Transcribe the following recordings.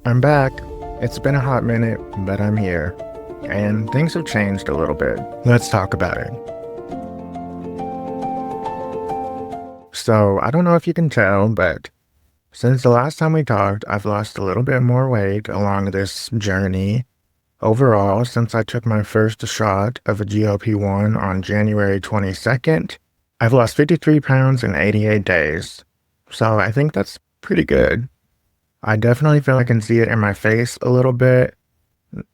I'm back. It's been a hot minute, but I'm here. And things have changed a little bit. Let's talk about it. So, I don't know if you can tell, but since the last time we talked, I've lost a little bit more weight along this journey. Overall, since I took my first shot of a GLP-1 on January 22nd, I've lost 53 pounds in 88 days. So, I think that's pretty good. I definitely feel I can see it in my face a little bit.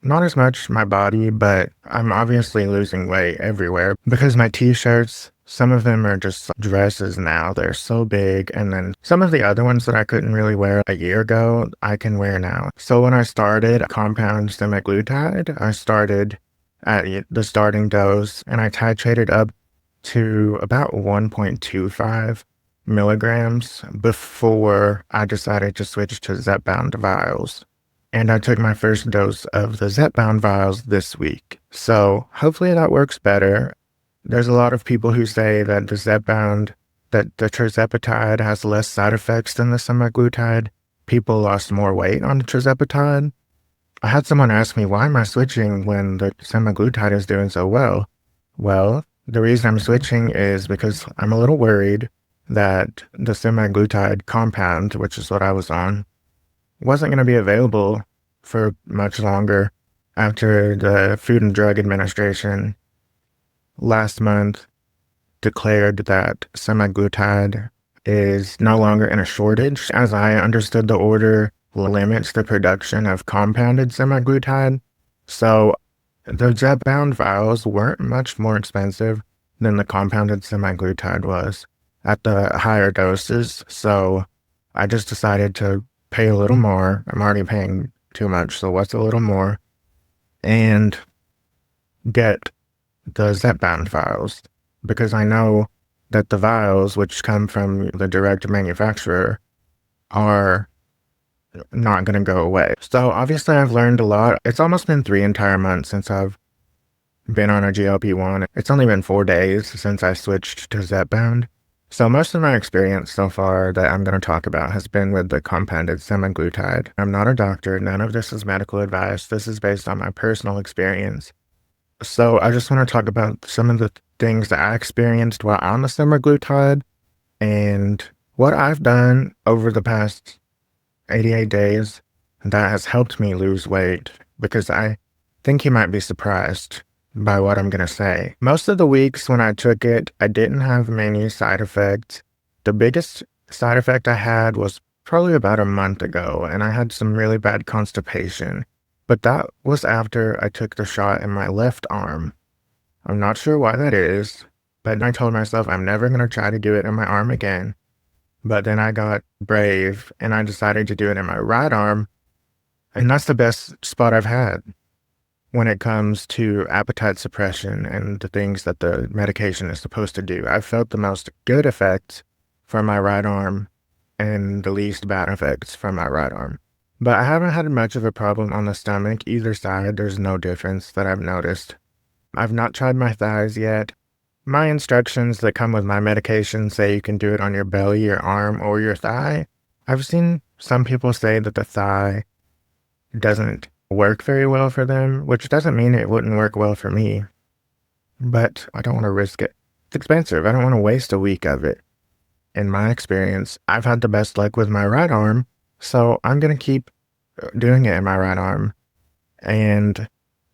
Not as much my body, but I'm obviously losing weight everywhere because my t-shirts, some of them are just dresses now. They're so big. And then some of the other ones that I couldn't really wear a year ago, I can wear now. So when I started compound semaglutide, I started at the starting dose and I titrated up to about 1.25 milligrams before I decided to switch to Zepbound vials. And I took my first dose of the Zepbound vials this week. So hopefully that works better. There's a lot of people who say that that the tirzepatide has less side effects than the semaglutide. People lost more weight on the tirzepatide. I had someone ask me, why am I switching when the semaglutide is doing so well? Well, the reason I'm switching is because I'm a little worried that the semaglutide compound, which is what I was on, wasn't going to be available for much longer after the Food and Drug Administration last month declared that semaglutide is no longer in a shortage. As I understood, the order limits the production of compounded semaglutide. So the Zepbound vials weren't much more expensive than the compounded semaglutide was at the higher doses. So I just decided to pay a little more. I'm already paying too much, so what's a little more? And get the Zepbound vials, because I know that the vials, which come from the direct manufacturer, are not going to go away. So obviously I've learned a lot. It's almost been 3 entire months since I've been on a GLP-1. It's only been 4 days since I switched to Zepbound. So most of my experience so far that I'm going to talk about has been with the compounded semaglutide. I'm not a doctor. None of this is medical advice. This is based on my personal experience. So I just want to talk about some of the things that I experienced while on the semaglutide and what I've done over the past 88 days that has helped me lose weight, because I think you might be surprised by what I'm going to say. Most of the weeks when I took it, I didn't have many side effects. The biggest side effect I had was probably about a month ago, and I had some really bad constipation. But that was after I took the shot in my left arm. I'm not sure why that is, but I told myself I'm never going to try to do it in my arm again. But then I got brave, and I decided to do it in my right arm, and that's the best spot I've had when it comes to appetite suppression and the things that the medication is supposed to do. I've felt the most good effects from my right arm and the least bad effects from my right arm. But I haven't had much of a problem on the stomach. Either side, there's no difference that I've noticed. I've not tried my thighs yet. My instructions that come with my medication say you can do it on your belly, your arm, or your thigh. I've seen some people say that the thigh doesn't work very well for them, which doesn't mean it wouldn't work well for me. But I don't want to risk it. It's expensive. I don't want to waste a week of it. In my experience, I've had the best luck with my right arm, so I'm going to keep doing it in my right arm. And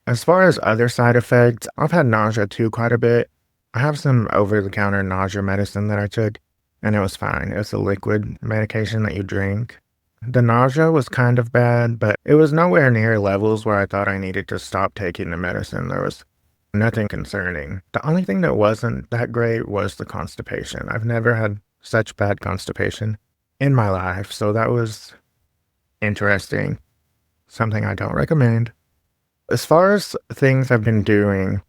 as far as other side effects, I've had nausea too quite a bit. I have some over-the-counter nausea medicine that I took, and it was fine. It's a liquid medication that you drink. The nausea was kind of bad, but it was nowhere near levels where I thought I needed to stop taking the medicine. There was nothing concerning. The only thing that wasn't that great was the constipation. I've never had such bad constipation in my life, so that was interesting. Something I don't recommend. As far as things I've been doing,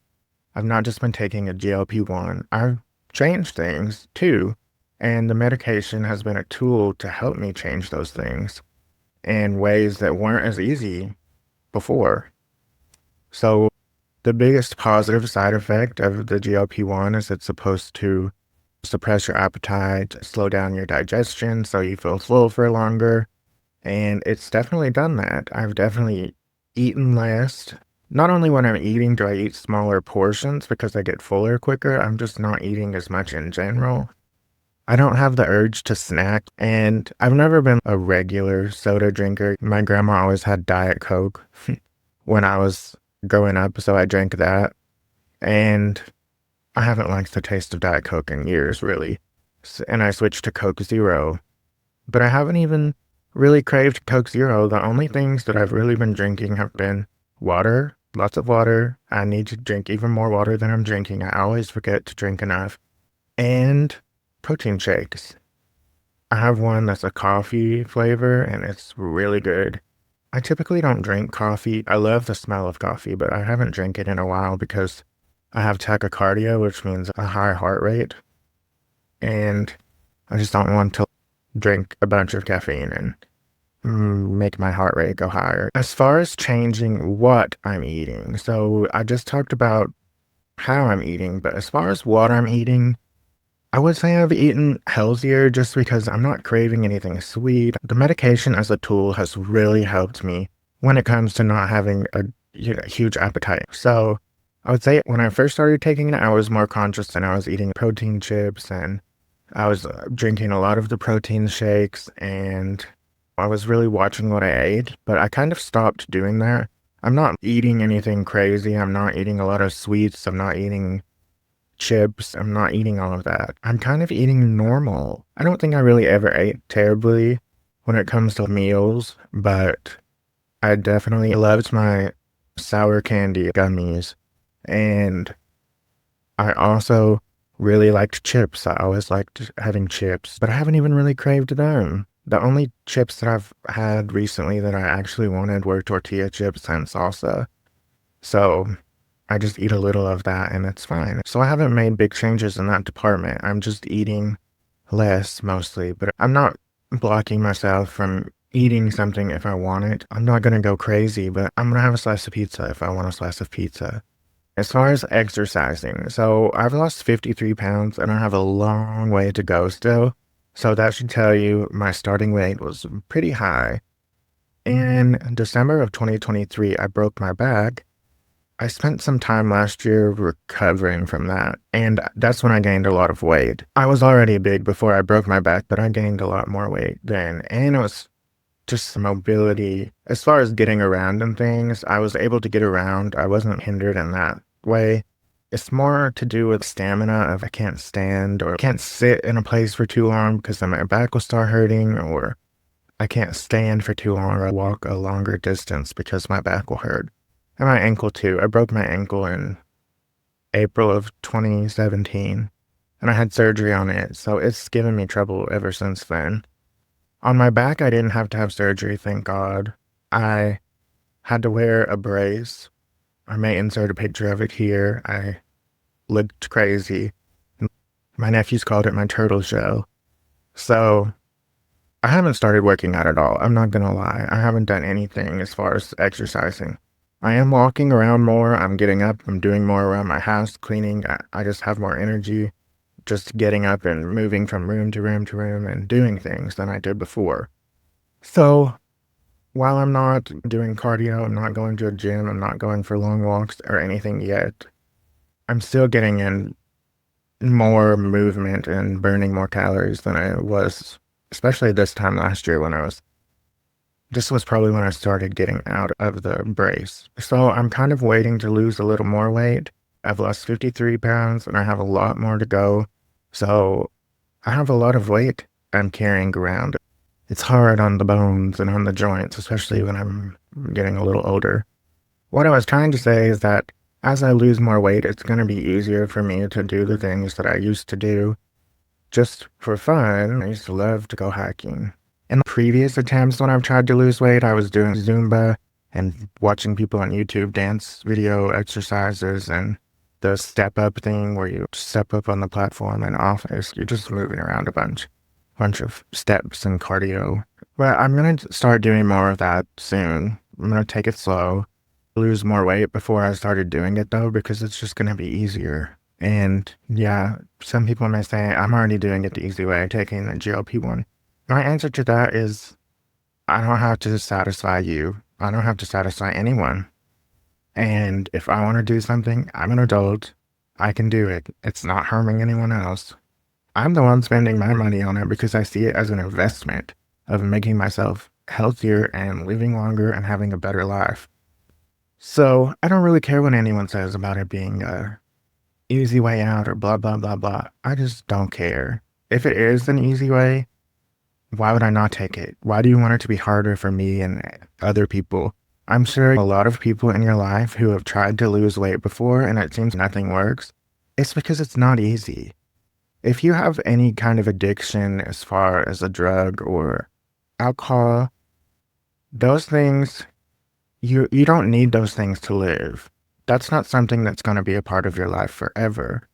I've not just been taking a GLP-1. I've changed things too. And the medication has been a tool to help me change those things in ways that weren't as easy before. So the biggest positive side effect of the GLP-1 is it's supposed to suppress your appetite, slow down your digestion so you feel full for longer. And it's definitely done that. I've definitely eaten less. Not only when I'm eating do I eat smaller portions because I get fuller quicker, I'm just not eating as much in general. I don't have the urge to snack, and I've never been a regular soda drinker. My grandma always had Diet Coke when I was growing up, so I drank that. And I haven't liked the taste of Diet Coke in years, really. And I switched to Coke Zero. But I haven't even really craved Coke Zero. The only things that I've really been drinking have been water, lots of water. I need to drink even more water than I'm drinking. I always forget to drink enough. And protein shakes. I have one that's a coffee flavor and it's really good. I typically don't drink coffee. I love the smell of coffee, but I haven't drank it in a while because I have tachycardia, which means a high heart rate. And I just don't want to drink a bunch of caffeine and make my heart rate go higher. As far as changing what I'm eating, so I just talked about how I'm eating, but as far as what I'm eating, I would say I've eaten healthier just because I'm not craving anything sweet. The medication as a tool has really helped me when it comes to not having a huge appetite. So I would say when I first started taking it, I was more conscious and I was eating protein chips and I was drinking a lot of the protein shakes and I was really watching what I ate, but I kind of stopped doing that. I'm not eating anything crazy. I'm not eating a lot of sweets. I'm not eating chips. I'm not eating all of that. I'm kind of eating normal. I don't think I really ever ate terribly when it comes to meals, but I definitely loved my sour candy gummies. And I also really liked chips. I always liked having chips, but I haven't even really craved them. The only chips that I've had recently that I actually wanted were tortilla chips and salsa. So I just eat a little of that and it's fine. So I haven't made big changes in that department. I'm just eating less mostly, but I'm not blocking myself from eating something if I want it. I'm not going to go crazy, but I'm going to have a slice of pizza if I want a slice of pizza. As far as exercising, so I've lost 53 pounds and I have a long way to go still. So that should tell you my starting weight was pretty high. In December of 2023, I broke my back. I spent some time last year recovering from that, and that's when I gained a lot of weight. I was already big before I broke my back, but I gained a lot more weight then, and it was just mobility. As far as getting around and things, I was able to get around. I wasn't hindered in that way. It's more to do with stamina of I can't stand or can't sit in a place for too long because then my back will start hurting, or I can't stand for too long or walk a longer distance because my back will hurt. And my ankle too. I broke my ankle in April of 2017 and I had surgery on it. So it's given me trouble ever since then. On my back, I didn't have to have surgery, thank God. I had to wear a brace. I may insert a picture of it here. I looked crazy. My nephews called it my turtle shell. So I haven't started working out at all. I'm not gonna lie. I haven't done anything as far as exercising. I am walking around more. I'm getting up. I'm doing more around my house, cleaning. I just have more energy just getting up and moving from room to room to room and doing things than I did before. So while I'm not doing cardio, I'm not going to a gym, I'm not going for long walks or anything yet, I'm still getting in more movement and burning more calories than I was, especially this time last year this was probably when I started getting out of the brace. So I'm kind of waiting to lose a little more weight. I've lost 53 pounds and I have a lot more to go. So I have a lot of weight I'm carrying around. It's hard on the bones and on the joints, especially when I'm getting a little older. What I was trying to say is that as I lose more weight, it's going to be easier for me to do the things that I used to do just for fun. I used to love to go hiking. In previous attempts when I've tried to lose weight, I was doing Zumba and watching people on YouTube dance video exercises and the step up thing where you step up on the platform in office. You're just moving around a bunch of steps and cardio. But I'm going to start doing more of that soon. I'm going to take it slow, lose more weight before I started doing it though, because it's just going to be easier. And yeah, some people may say I'm already doing it the easy way, taking the GLP-1. My answer to that is I don't have to satisfy you. I don't have to satisfy anyone. And if I want to do something, I'm an adult. I can do it. It's not harming anyone else. I'm the one spending my money on it because I see it as an investment of making myself healthier and living longer and having a better life. So I don't really care what anyone says about it being a easy way out or blah, blah, blah, blah. I just don't care. If it is an easy way, why would I not take it? Why do you want it to be harder for me and other people? I'm sure a lot of people in your life who have tried to lose weight before and it seems nothing works. It's because it's not easy. If you have any kind of addiction as far as a drug or alcohol, those things, you don't need those things to live. That's not something that's going to be a part of your life forever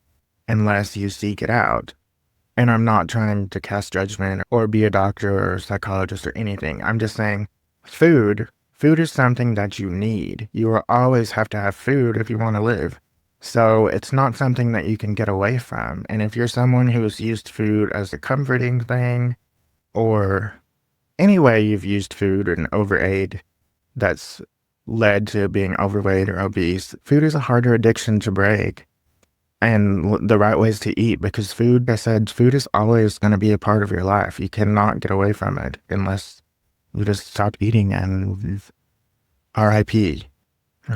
unless you seek it out. And I'm not trying to cast judgment or be a doctor or a psychologist or anything. I'm just saying food is something that you need. You will always have to have food if you want to live. So it's not something that you can get away from. And if you're someone who has used food as a comforting thing, or any way you've used food and overate that's led to being overweight or obese, food is a harder addiction to break. And the right ways to eat, because food, I said, food is always going to be a part of your life. You cannot get away from it unless you just stop eating and RIP.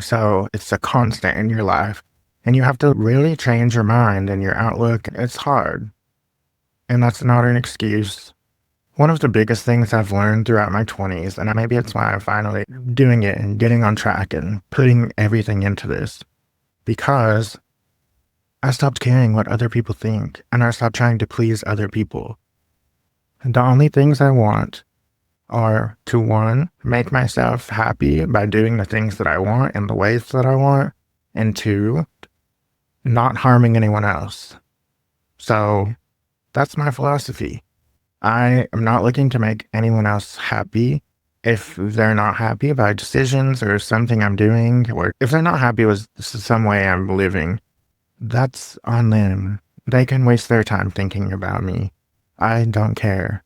So it's a constant in your life. And you have to really change your mind and your outlook. It's hard. And that's not an excuse. One of the biggest things I've learned throughout my 20s, and maybe it's why I'm finally doing it and getting on track and putting everything into this, because I stopped caring what other people think, and I stopped trying to please other people. And the only things I want are to, one, make myself happy by doing the things that I want in the ways that I want, and two, not harming anyone else. So that's my philosophy. I am not looking to make anyone else happy. If they're not happy by decisions or something I'm doing, or if they're not happy with some way I'm living, that's on them. They can waste their time thinking about me. I don't care.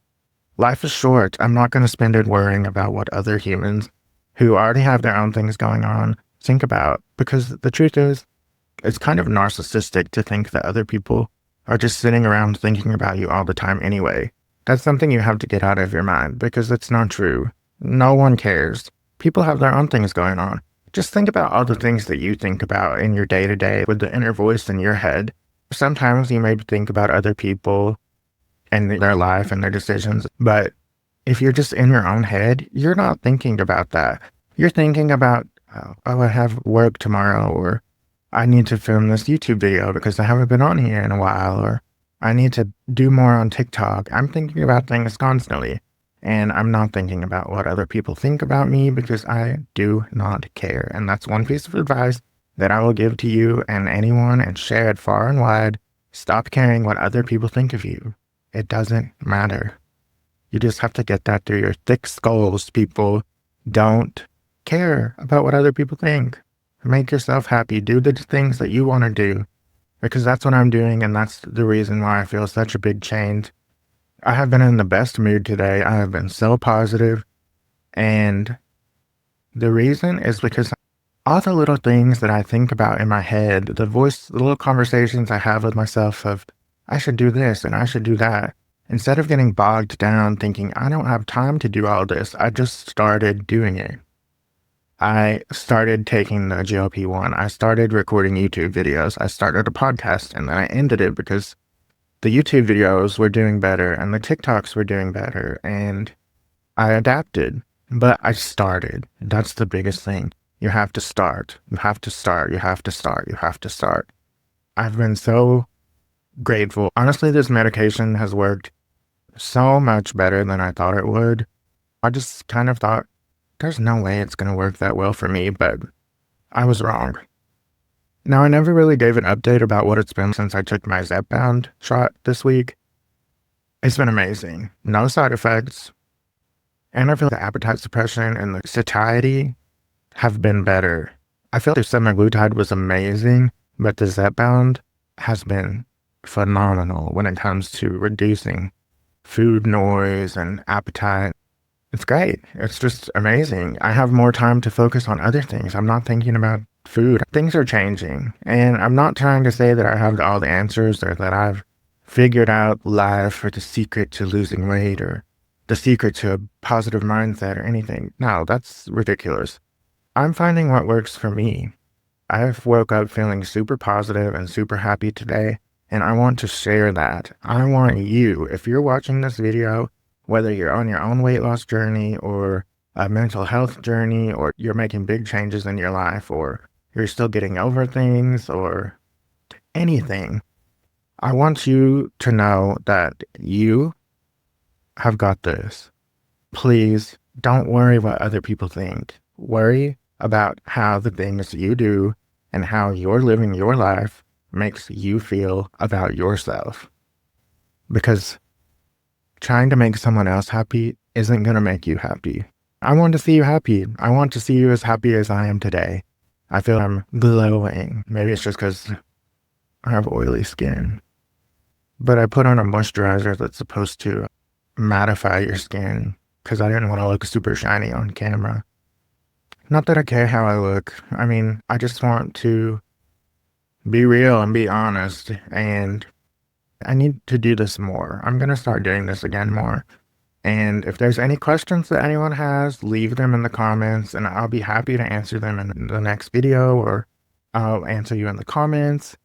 Life is short. I'm not going to spend it worrying about what other humans who already have their own things going on think about. Because the truth is, it's kind of narcissistic to think that other people are just sitting around thinking about you all the time anyway. That's something you have to get out of your mind, because it's not true. No one cares. People have their own things going on. Just think about all the things that you think about in your day-to-day with the inner voice in your head. Sometimes you may think about other people and their life and their decisions, but if you're just in your own head, you're not thinking about that. You're thinking about, oh, I have work tomorrow, or I need to film this YouTube video because I haven't been on here in a while, or I need to do more on TikTok. I'm thinking about things constantly. And I'm not thinking about what other people think about me, because I do not care. And that's one piece of advice that I will give to you and anyone, and share it far and wide. Stop caring what other people think of you. It doesn't matter. You just have to get that through your thick skulls, people. Don't care about what other people think. Make yourself happy. Do the things that you want to do, because that's what I'm doing, and that's the reason why I feel such a big change. I have been in the best mood today. I have been so positive, and the reason is because all the little things that I think about in my head, the little conversations I have with myself of, I should do this and I should do that. Instead of getting bogged down thinking, I don't have time to do all this, I just started doing it. I started taking the GLP-1. I started recording YouTube videos. I started a podcast, and then I ended it because the YouTube videos were doing better and the TikToks were doing better, and I adapted, but I started. That's the biggest thing. You have to start. You have to start. You have to start. You have to start. I've been so grateful. Honestly, this medication has worked so much better than I thought it would. I just kind of thought, there's no way it's going to work that well for me, but I was wrong. Now, I never really gave an update about what it's been since I took my Zepbound shot this week. It's been amazing. No side effects. And I feel the appetite suppression and the satiety have been better. I feel the semaglutide was amazing, but the Zepbound has been phenomenal when it comes to reducing food noise and appetite. It's great. It's just amazing. I have more time to focus on other things. I'm not thinking about food. Things are changing. And I'm not trying to say that I have all the answers or that I've figured out life or the secret to losing weight or the secret to a positive mindset or anything. No, that's ridiculous. I'm finding what works for me. I've woke up feeling super positive and super happy today, and I want to share that. I want you, if you're watching this video, whether you're on your own weight loss journey or a mental health journey, or you're making big changes in your life, or you're still getting over things, or anything, I want you to know that you have got this. Please don't worry what other people think. Worry about how the things you do and how you're living your life makes you feel about yourself. Because trying to make someone else happy isn't going to make you happy. I want to see you happy. I want to see you as happy as I am today. I feel I'm glowing. Maybe it's just because I have oily skin. But I put on a moisturizer that's supposed to mattify your skin because I didn't want to look super shiny on camera. Not that I care how I look. I mean, I just want to be real and be honest, and I need to do this more. I'm going to start doing this again more. And if there's any questions that anyone has, leave them in the comments, and I'll be happy to answer them in the next video, or I'll answer you in the comments,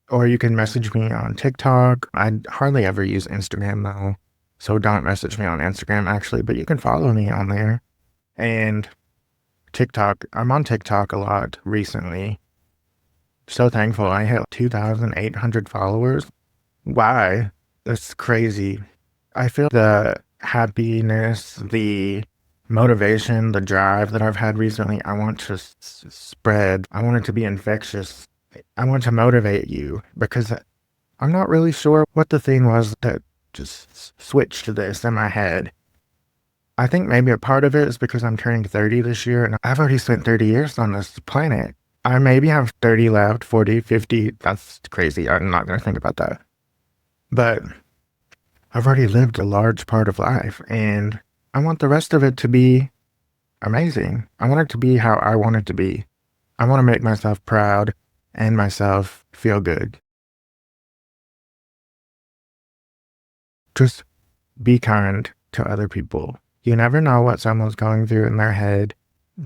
or you can message me on TikTok. I hardly ever use Instagram though, so don't message me on Instagram actually, but you can follow me on there. And TikTok, I'm on TikTok a lot recently. So thankful I hit 2,800 followers. Why? That's crazy. I feel the happiness, the motivation, the drive that I've had recently, I want to spread. I want it to be infectious. I want to motivate you because I'm not really sure what the thing was that just switched to this in my head. I think maybe a part of it is because I'm turning 30 this year and I've already spent 30 years on this planet. I maybe have 30 left, 40, 50. That's crazy. I'm not going to think about that. But I've already lived a large part of life and I want the rest of it to be amazing. I want it to be how I want it to be. I want to make myself proud and myself feel good. Just be kind to other people. You never know what someone's going through in their head.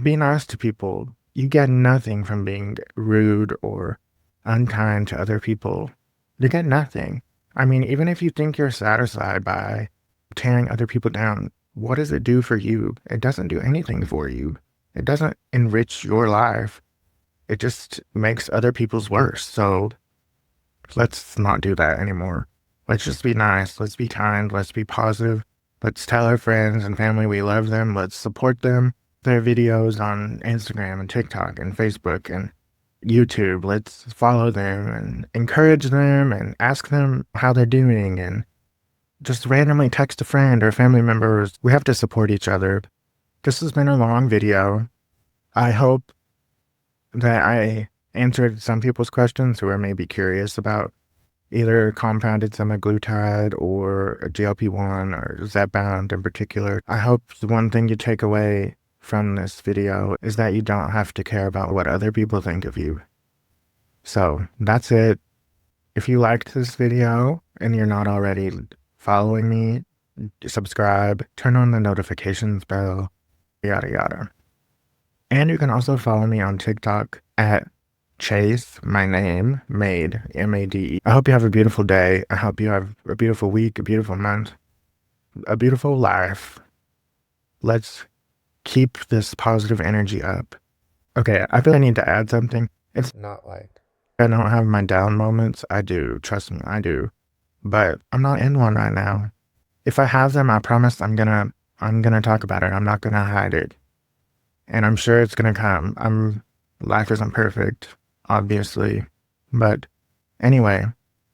Be nice to people. You get nothing from being rude or unkind to other people. You get nothing. I mean, even if you think you're satisfied by tearing other people down, what does it do for you? It doesn't do anything for you. It doesn't enrich your life. It just makes other people's worse. So let's not do that anymore. Let's just be nice. Let's be kind. Let's be positive. Let's tell our friends and family we love them. Let's support them. Their videos on Instagram and TikTok and Facebook and YouTube. Let's follow them and encourage them and ask them how they're doing and just randomly text a friend or family members. We have to support each other. This has been a long video. I hope that I answered some people's questions who are maybe curious about either compounded semaglutide or a GLP-1 or Zepbound in particular. I hope the one thing you take away from this video is that you don't have to care about what other people think of you. So that's it. If you liked this video and you're not already following me, subscribe, turn on the notifications bell, yada yada. And you can also follow me on TikTok at Chase, my name, Made, M-A-D-E. I hope you have a beautiful day. I hope you have a beautiful week, a beautiful month, a beautiful life. Let's keep this positive energy up. Okay, I feel I need to add something. It's not like I don't have my down moments. I do. Trust me, I do. But I'm not in one right now. If I have them, I promise I'm gonna talk about it. I'm not gonna hide it. And I'm sure it's gonna come. Life isn't perfect, obviously. But anyway,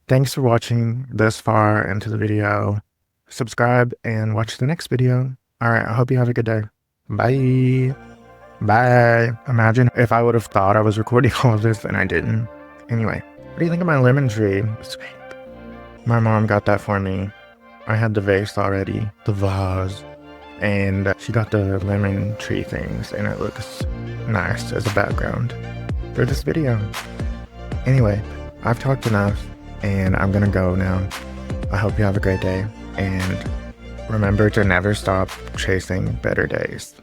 thanks for watching this far into the video. Subscribe and watch the next video. All right, I hope you have a good day. Bye. Bye. Imagine if I would have thought I was recording all of this and I didn't. Anyway, what do you think of my lemon tree? Sweet. My mom got that for me. I had the vase already, the vase. and she got the lemon tree things, and it looks nice as a background for this video. Anyway, I've talked enough, and I'm gonna go now. I hope you have a great day, and remember to never stop chasing better days.